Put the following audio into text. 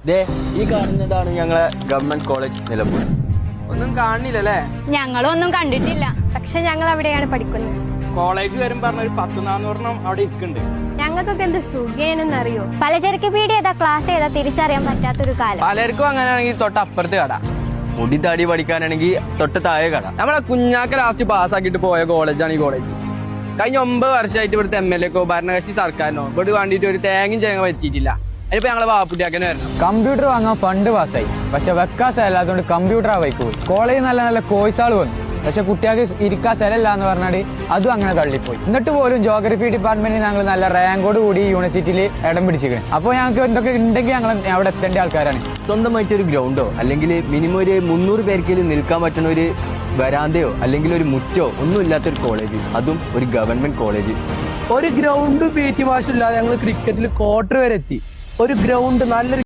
ദേ ഈ കാണുന്നതാണ് ഞങ്ങളെ ഗവൺമെന്റ് കോളേജ് നിലമ്പൂർ. ഒന്നും കാണില്ലല്ലേ? ഞങ്ങളൊന്നും കണ്ടിട്ടില്ല. പക്ഷെ ഞങ്ങൾ അവിടെയാണ് പഠിക്കുന്നത്. കോളേജ് വരും പറഞ്ഞ ഒരു 10-400 അവിടെ ഇരിക്കുന്നുണ്ട്. ഞങ്ങൾക്കൊക്കെ എന്ത് സുഖേനെന്നറിയോ? പലചരക്ക് പീടിക ഏതാ ക്ലാസ് ഏതാ തിരിച്ചറിയാൻ പറ്റാത്തൊരു കാലം. പലർക്കും അങ്ങനെയാണെങ്കിൽ തൊട്ടപ്പുറത്ത് കട, മുടി താടി പഠിക്കാനാണെങ്കിൽ തൊട്ട് താഴെ കട. നമ്മളെ കുഞ്ഞാക്ക ലാസ്റ്റ് പാസ്സാക്കിയിട്ട് പോയ കോളേജാണ് ഈ കോളേജ്. കഴിഞ്ഞ 9 വർഷമായിട്ട് ഇവിടുത്തെ MLA ഭരണകക്ഷി സർക്കാരിനോ ഇവിടെ വേണ്ടിയിട്ട് ഒരു തേങ്ങയും ചെയ്യാൻ പറ്റിയിട്ടില്ല. അതിപ്പോ ഞങ്ങളെ വാപ്പുട്ടിയാക്കനെ വരണം. കമ്പ്യൂട്ടർ വാങ്ങാൻ ഫണ്ട് പാസ്സായി, പക്ഷെ വെക്കാൻ സ്ഥലമില്ലാത്തതുകൊണ്ട് കമ്പ്യൂട്ടർ ആ വൈക്ക് പോയി. കോളേജിൽ നല്ല നല്ല കോഴ്സുകൾ വന്നു, പക്ഷെ കുട്ടികൾക്ക് ഇരിക്കാൻ സ്ഥലമില്ല എന്ന് പറഞ്ഞാൽ അതും അങ്ങനെ തള്ളിപ്പോയി. എന്നിട്ട് പോലും ജോഗ്രഫി ഡിപ്പാർട്ട്മെന്റിൽ ഞങ്ങൾ നല്ല റാങ്കോട് കൂടി യൂണിവേഴ്സിറ്റിയിൽ ഇടം പിടിച്ചിരിക്കണം. അപ്പോൾ ഞങ്ങൾക്ക് എന്തൊക്കെ ഉണ്ടെങ്കിൽ ഞങ്ങൾ അവിടെ എത്തേണ്ട ആൾക്കാരാണ്. സ്വന്തമായിട്ടൊരു ഗ്രൗണ്ടോ അല്ലെങ്കിൽ മിനിമം ഒരു 300 പേർക്കെങ്കിലും നിൽക്കാൻ പറ്റുന്ന ഒരു വരാന്തയോ അല്ലെങ്കിൽ ഒരു മുറ്റോ ഒന്നും ഇല്ലാത്തൊരു കോളേജ്, അതും ഒരു ഗവൺമെന്റ് കോളേജ്. ഒരു ഗ്രൗണ്ട് PT ഭാഷ ഇല്ലാതെ ഞങ്ങൾ ക്രിക്കറ്റിൽ ക്വാർട്ടർ വരെ എത്തി. ഒരു ഗ്രൗണ്ട് നല്ലൊരു